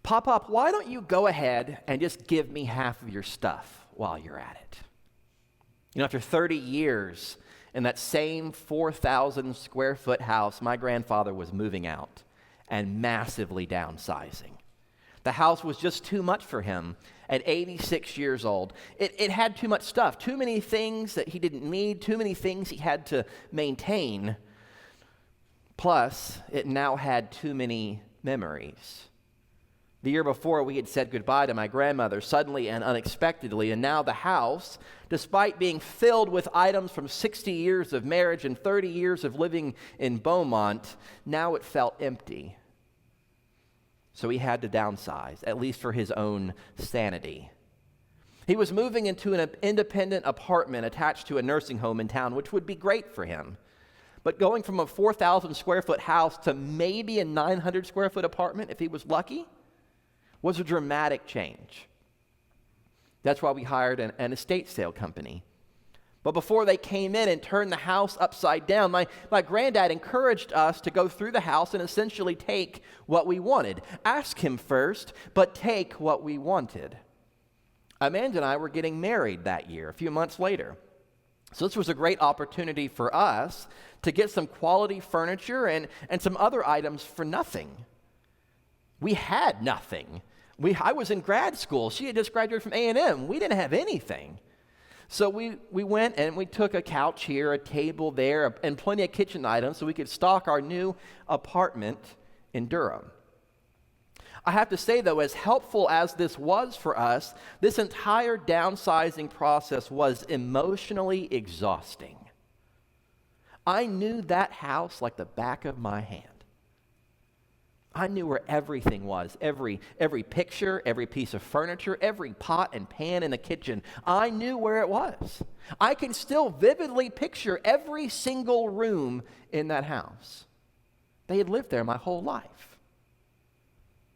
Pop, why don't you go ahead and just give me half of your stuff while you're at it? After 30 years in that same 4,000 square foot house, my grandfather was moving out and massively downsizing. The house was just too much for him at 86 years old. It had too much stuff, too many things that he didn't need, too many things he had to maintain. Plus, it now had too many memories. The year before, we had said goodbye to my grandmother suddenly and unexpectedly, and now the house, despite being filled with items from 60 years of marriage and 30 years of living in Beaumont, now it felt empty. So he had to downsize, at least for his own sanity. He was moving into an independent apartment attached to a nursing home in town, which would be great for him. But going from a 4,000 square foot house to maybe a 900 square foot apartment, if he was lucky, was a dramatic change. That's why we hired an estate sale company. But before they came in and turned the house upside down, my granddad encouraged us to go through the house and essentially take what we wanted. Ask him first, but take what we wanted. Amanda and I were getting married that year, a few months later. So this was a great opportunity for us to get some quality furniture and some other items for nothing. We had nothing. I was in grad school. She had just graduated from A&M. We didn't have anything. So we went and we took a couch here, a table there, and plenty of kitchen items so we could stock our new apartment in Durham. I have to say, though, as helpful as this was for us, this entire downsizing process was emotionally exhausting. I knew that house like the back of my hand. I knew where everything was, every picture, every piece of furniture, every pot and pan in the kitchen. I knew where it was. I can still vividly picture every single room in that house. They had lived there my whole life.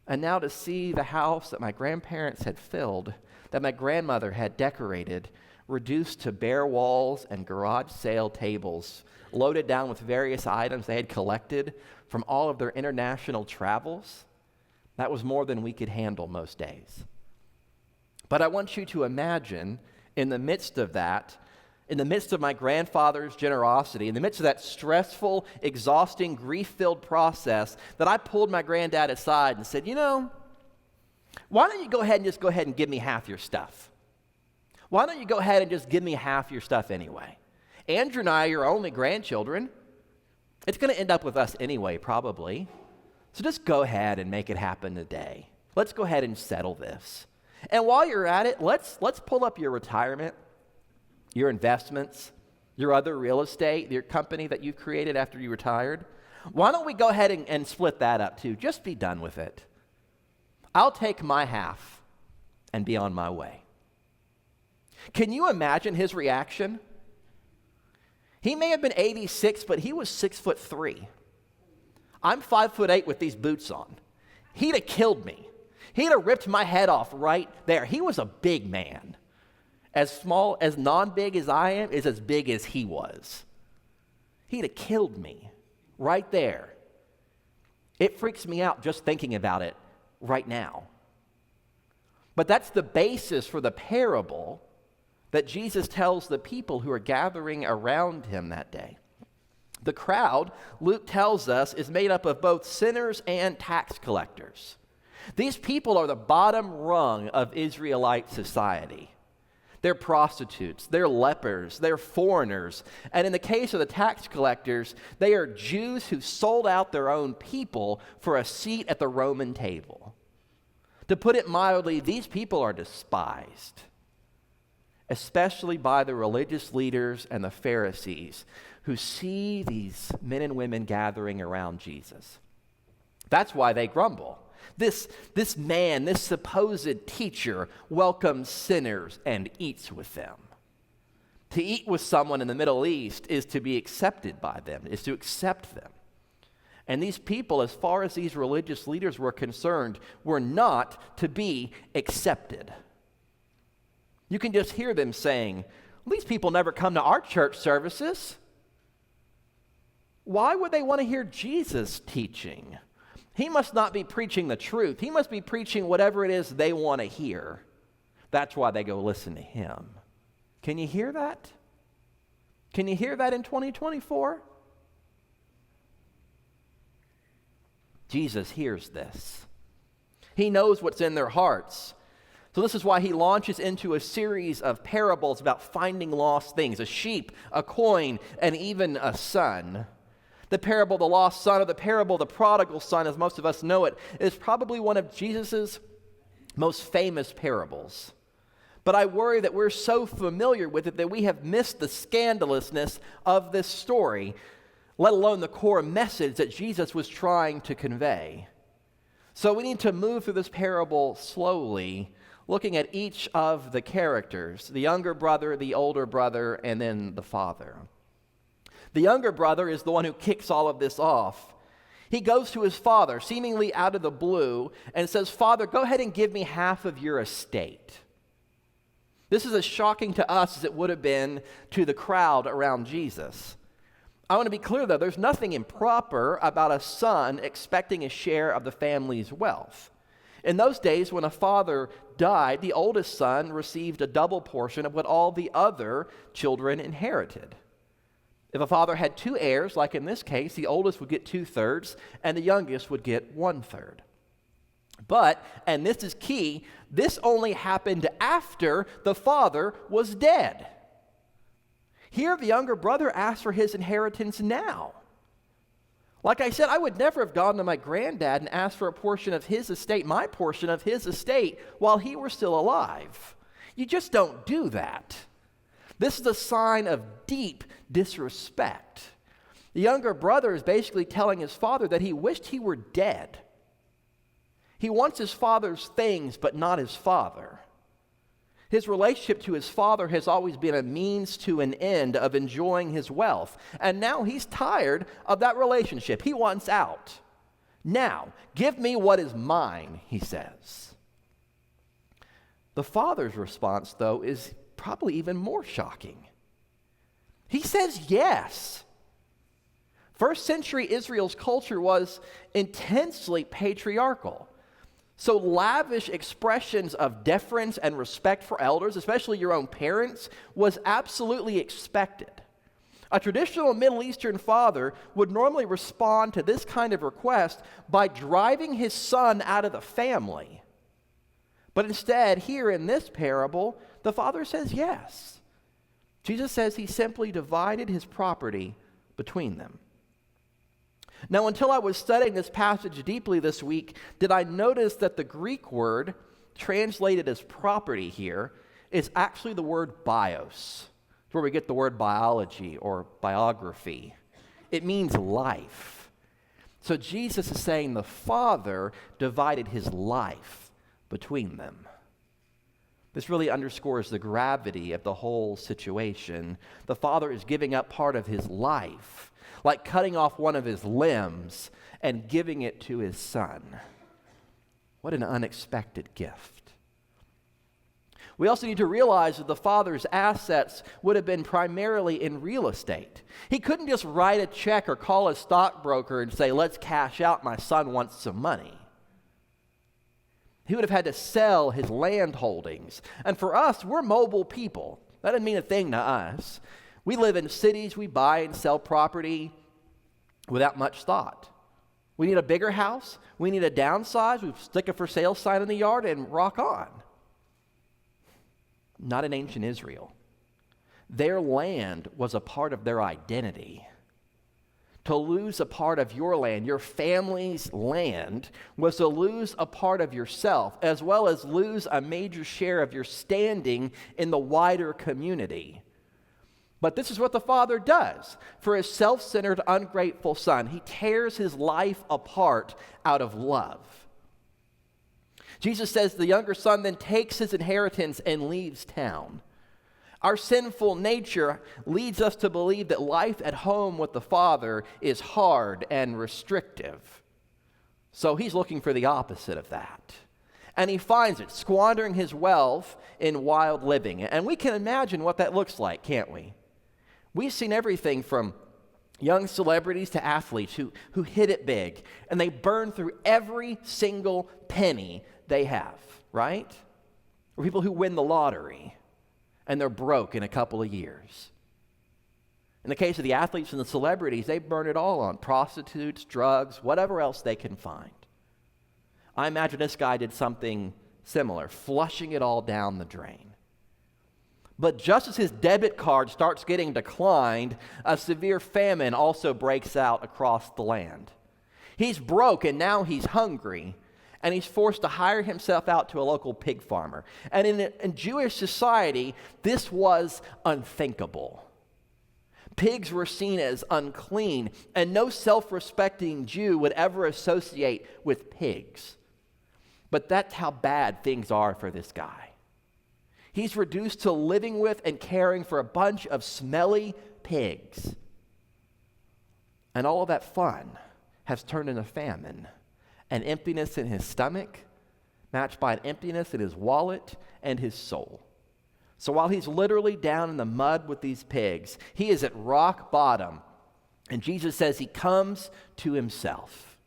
And now to see the house that my grandparents had filled, that my grandmother had decorated, reduced to bare walls and garage sale tables, loaded down with various items they had collected from all of their international travels, that was more than we could handle most days. But I want you to imagine, in the midst of that, in the midst of my grandfather's generosity, in the midst of that stressful, exhausting, grief-filled process, that I pulled my granddad aside and said, why don't you go ahead and give me half your stuff? Why don't you go ahead and just give me half your stuff anyway? Andrew and I are your only grandchildren. It's going to end up with us anyway, probably. So just go ahead and make it happen today. Let's go ahead and settle this. And while you're at it, let's pull up your retirement, your investments, your other real estate, your company that you've created after you retired. Why don't we go ahead and split that up too? Just be done with it. I'll take my half and be on my way. Can you imagine his reaction? He may have been 86, but he was 6'3". I'm 5'8" with these boots on. He'd have killed me. He'd have ripped my head off right there. He was a big man. As non-big as I am, is as big as he was. He'd have killed me right there. It freaks me out just thinking about it right now. But that's the basis for the parable that Jesus tells the people who are gathering around him that day. The crowd, Luke tells us, is made up of both sinners and tax collectors. These people are the bottom rung of Israelite society. They're prostitutes, they're lepers, they're foreigners. And in the case of the tax collectors, they are Jews who sold out their own people for a seat at the Roman table. To put it mildly, these people are despised, especially by the religious leaders and the Pharisees who see these men and women gathering around Jesus. That's why they grumble. This man, this supposed teacher, welcomes sinners and eats with them. To eat with someone in the Middle East is to be accepted by them, is to accept them. And these people, as far as these religious leaders were concerned, were not to be accepted. You can just hear them saying, these people never come to our church services. Why would they want to hear Jesus teaching? he must not be preaching the truth. He must be preaching whatever it is they want to hear. That's why they go listen to him. Can you hear that? Can you hear that in 2024? Jesus hears this. He knows what's in their hearts. So this is why he launches into a series of parables about finding lost things, a sheep, a coin, and even a son. The parable of the lost son, or the parable of the prodigal son, as most of us know it, is probably one of Jesus' most famous parables. But I worry that we're so familiar with it that we have missed the scandalousness of this story, let alone the core message that Jesus was trying to convey. So we need to move through this parable slowly, looking at each of the characters, the younger brother, the older brother, and then the father. The younger brother is the one who kicks all of this off. He goes to his father, seemingly out of the blue, and says, "Father, go ahead and give me half of your estate." This is as shocking to us as it would have been to the crowd around Jesus. I want to be clear, though, there's nothing improper about a son expecting a share of the family's wealth. In those days, when a father died, the oldest son received a double portion of what all the other children inherited. If a father had two heirs, like in this case, the oldest would get 2/3 and the youngest would get 1/3. But, and this is key, this only happened after the father was dead. Here, the younger brother asks for his inheritance now. Like I said, I would never have gone to my granddad and asked for a portion of his estate, my portion of his estate, while he were still alive. You just don't do that. This is a sign of deep disrespect. The younger brother is basically telling his father that he wished he were dead. He wants his father's things, but not his father. His relationship to his father has always been a means to an end of enjoying his wealth. And now he's tired of that relationship. He wants out. Now, give me what is mine, he says. The father's response, though, is probably even more shocking. He says yes. First century Israel's culture was intensely patriarchal. So lavish expressions of deference and respect for elders, especially your own parents, was absolutely expected. A traditional Middle Eastern father would normally respond to this kind of request by driving his son out of the family. But instead, here in this parable, the father says yes. Jesus says he simply divided his property between them. Now, until I was studying this passage deeply this week, did I notice that the Greek word translated as property here is actually the word bios. It's where we get the word biology or biography. It means life. So Jesus is saying the Father divided his life between them. This really underscores the gravity of the whole situation. The Father is giving up part of his life, like cutting off one of his limbs and giving it to his son. What an unexpected gift. We also need to realize that the father's assets would have been primarily in real estate. He couldn't just write a check or call a stockbroker and say, "Let's cash out, my son wants some money." He would have had to sell his land holdings. And for us, we're mobile people. That doesn't mean a thing to us. We live in cities, we buy and sell property without much thought. We need a bigger house, we need a downsize, we stick a for sale sign in the yard and rock on. Not in ancient Israel. Their land was a part of their identity. To lose a part of your land, your family's land, was to lose a part of yourself, as well as lose a major share of your standing in the wider community. But this is what the father does for his self-centered, ungrateful son. He tears his life apart out of love. Jesus says the younger son then takes his inheritance and leaves town. Our sinful nature leads us to believe that life at home with the Father is hard and restrictive. So he's looking for the opposite of that. And he finds it, squandering his wealth in wild living. And we can imagine what that looks like, can't we? We've seen everything from young celebrities to athletes who hit it big, and they burn through every single penny they have, right? Or people who win the lottery, and they're broke in a couple of years. In the case of the athletes and the celebrities, they burn it all on prostitutes, drugs, whatever else they can find. I imagine this guy did something similar, flushing it all down the drain. But just as his debit card starts getting declined, a severe famine also breaks out across the land. He's broke and now he's hungry, and he's forced to hire himself out to a local pig farmer. And in Jewish society, this was unthinkable. Pigs were seen as unclean, and no self-respecting Jew would ever associate with pigs. But that's how bad things are for this guy. He's reduced to living with and caring for a bunch of smelly pigs. And all of that fun has turned into famine, an emptiness in his stomach, matched by an emptiness in his wallet and his soul. So while he's literally down in the mud with these pigs, he is at rock bottom. And Jesus says he comes to himself,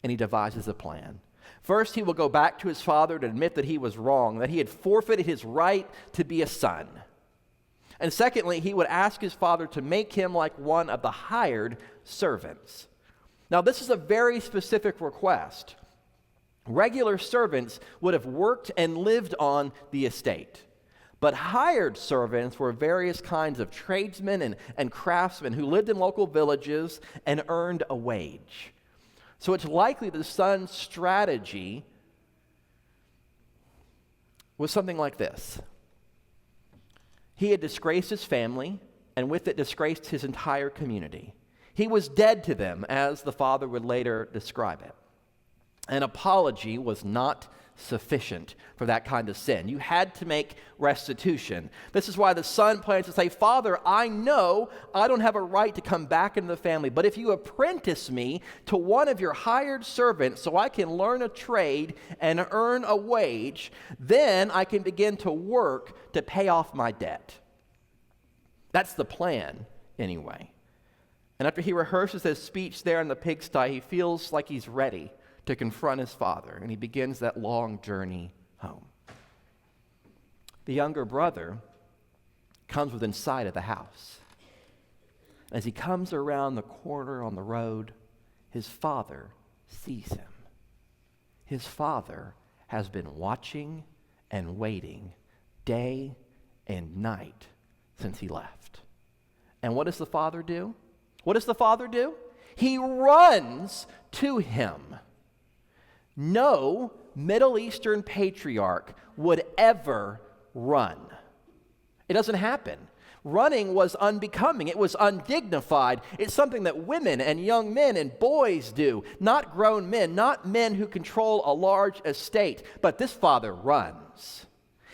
and he devises a plan. First, he will go back to his father to admit that he was wrong, that he had forfeited his right to be a son. And secondly, he would ask his father to make him like one of the hired servants. Now, this is a very specific request. Regular servants would have worked and lived on the estate. But hired servants were various kinds of tradesmen and craftsmen who lived in local villages and earned a wage. So it's likely the son's strategy was something like this. He had disgraced his family, and with it disgraced his entire community. He was dead to them, as the father would later describe it. An apology was not sufficient for that kind of sin. You had to make restitution. This is why the son plans to say, Father, I know I don't have a right to come back into the family, but if you apprentice me to one of your hired servants so I can learn a trade and earn a wage, then I can begin to work to pay off my debt. That's the plan, anyway. And after he rehearses his speech there in the pigsty, he feels like he's ready to confront his father, and he begins that long journey home. The younger brother comes within sight of the house. As he comes around the corner on the road, his father sees him. His father has been watching and waiting day and night since he left. And what does the father do? What does the father do? He runs to him. No Middle Eastern patriarch would ever run. It doesn't happen. Running was unbecoming. It was undignified. It's something that women and young men and boys do, not grown men, not men who control a large estate. But this father runs.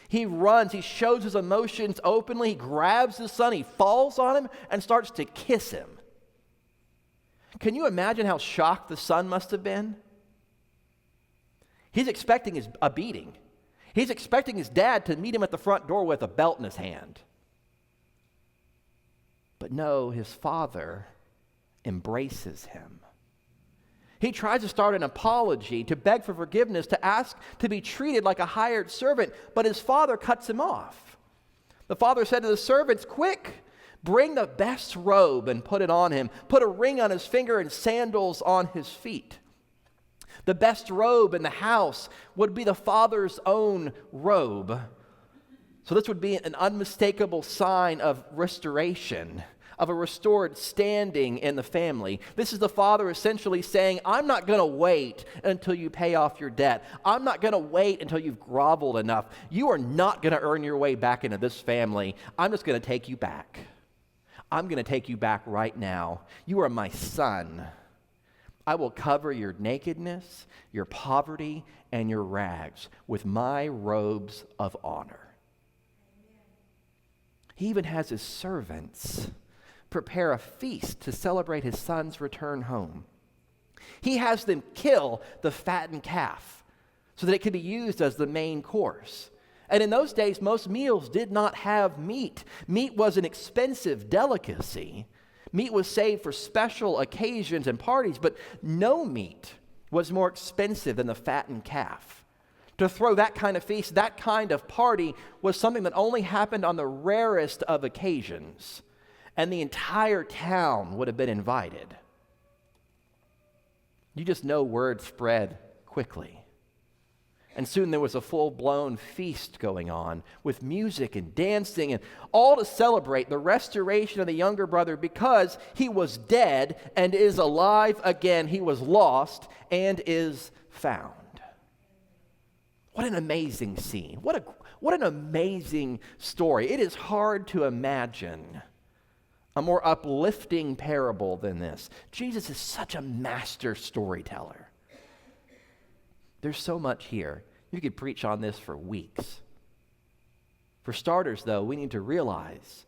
He runs. He shows his emotions openly. He grabs his son. He falls on him and starts to kiss him. Can you imagine how shocked the son must have been? He's expecting a beating. He's expecting his dad to meet him at the front door with a belt in his hand. But no, his father embraces him. He tries to start an apology, to beg for forgiveness, to ask to be treated like a hired servant, but his father cuts him off. The father said to the servants, "Quick, bring the best robe and put it on him. Put a ring on his finger and sandals on his feet." The best robe in the house would be the father's own robe. So this would be an unmistakable sign of restoration, of a restored standing in the family. This is the father essentially saying, I'm not going to wait until you pay off your debt. I'm not going to wait until you've groveled enough. You are not going to earn your way back into this family. I'm just going to take you back. I'm going to take you back right now. You are my son. I will cover your nakedness, your poverty, and your rags with my robes of honor. He even has his servants prepare a feast to celebrate his son's return home. He has them kill the fattened calf so that it could be used as the main course. And in those days, most meals did not have meat. Meat was an expensive delicacy. Meat was saved for special occasions and parties, but no meat was more expensive than the fattened calf. To throw that kind of feast, that kind of party, was something that only happened on the rarest of occasions, and the entire town would have been invited. You just know word spread quickly. And soon there was a full-blown feast going on with music and dancing and all to celebrate the restoration of the younger brother, because he was dead and is alive again. He was lost and is found. What an amazing scene. What an amazing story. It is hard to imagine a more uplifting parable than this. Jesus is such a master storyteller. There's so much here. You could preach on this for weeks. For starters, though, we need to realize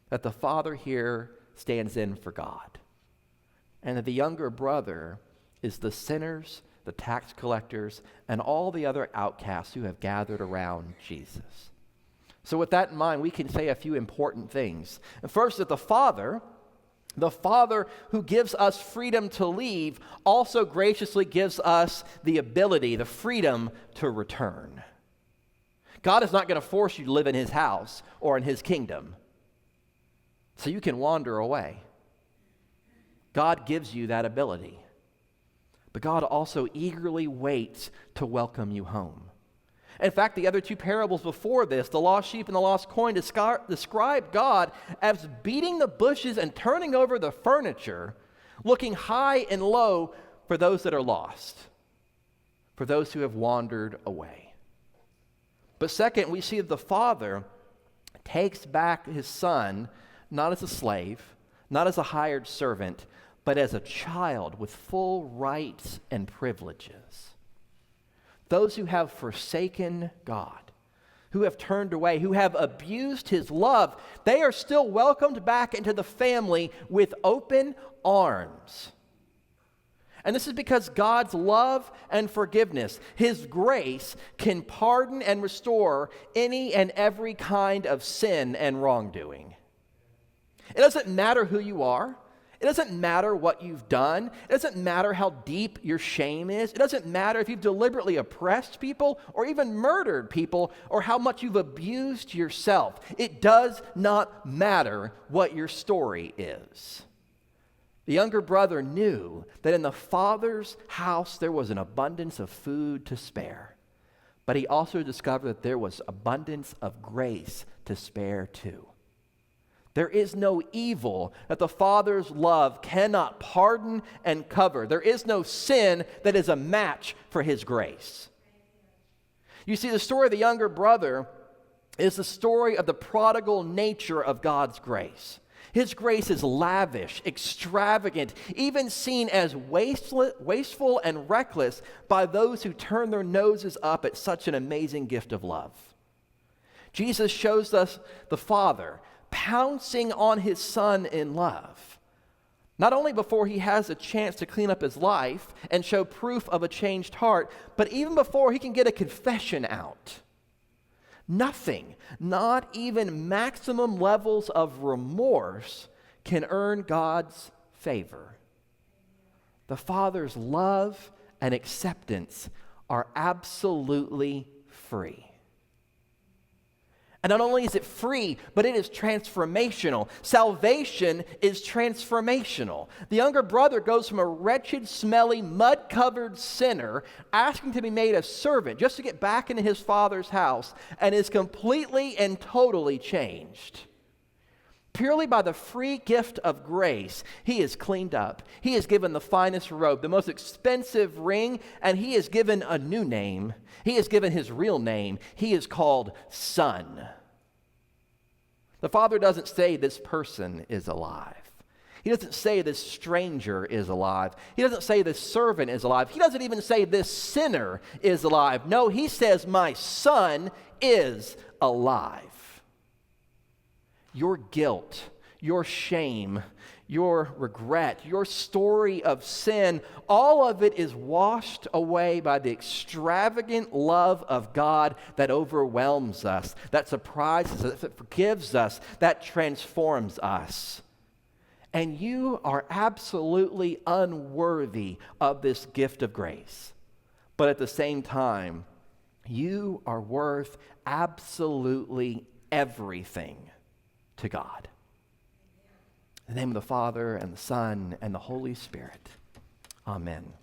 that the father here stands in for God, and that the younger brother is the sinners, the tax collectors, and all the other outcasts who have gathered around Jesus. So with that in mind, we can say a few important things. And first, that the Father who gives us freedom to leave also graciously gives us the ability, the freedom to return. God is not going to force you to live in his house or in his kingdom, so you can wander away. God gives you that ability. But God also eagerly waits to welcome you home. In fact, the other two parables before this, the lost sheep and the lost coin, describe God as beating the bushes and turning over the furniture, looking high and low for those that are lost, for those who have wandered away. But second, we see that the Father takes back his son, not as a slave, not as a hired servant, but as a child with full rights and privileges. Those who have forsaken God, who have turned away, who have abused his love, they are still welcomed back into the family with open arms. And this is because God's love and forgiveness, his grace, can pardon and restore any and every kind of sin and wrongdoing. It doesn't matter who you are. It doesn't matter what you've done. It doesn't matter how deep your shame is. It doesn't matter if you've deliberately oppressed people or even murdered people or how much you've abused yourself. It does not matter what your story is. The younger brother knew that in the Father's house there was an abundance of food to spare, but he also discovered that there was abundance of grace to spare too. There is no evil that the Father's love cannot pardon and cover. There is no sin that is a match for his grace. You see, the story of the younger brother is the story of the prodigal nature of God's grace. His grace is lavish, extravagant, even seen as wasteful and reckless by those who turn their noses up at such an amazing gift of love. Jesus shows us the Father pouncing on his son in love, not only before he has a chance to clean up his life and show proof of a changed heart, but even before he can get a confession out. Nothing, not even maximum levels of remorse, can earn God's favor. The Father's love and acceptance are absolutely free. And not only is it free, but it is transformational. Salvation is transformational. The younger brother goes from a wretched, smelly, mud-covered sinner asking to be made a servant just to get back into his father's house, and is completely and totally changed. Purely by the free gift of grace, he is cleaned up. He is given the finest robe, the most expensive ring, and he is given a new name. He is given his real name. He is called Son. The Father doesn't say this person is alive. He doesn't say this stranger is alive. He doesn't say this servant is alive. He doesn't even say this sinner is alive. No, he says my son is alive. Your guilt, your shame, your regret, your story of sin, all of it is washed away by the extravagant love of God that overwhelms us, that surprises us, that forgives us, that transforms us. And you are absolutely unworthy of this gift of grace. But at the same time, you are worth absolutely everything to God. In the name of the Father, and the Son, and the Holy Spirit. Amen.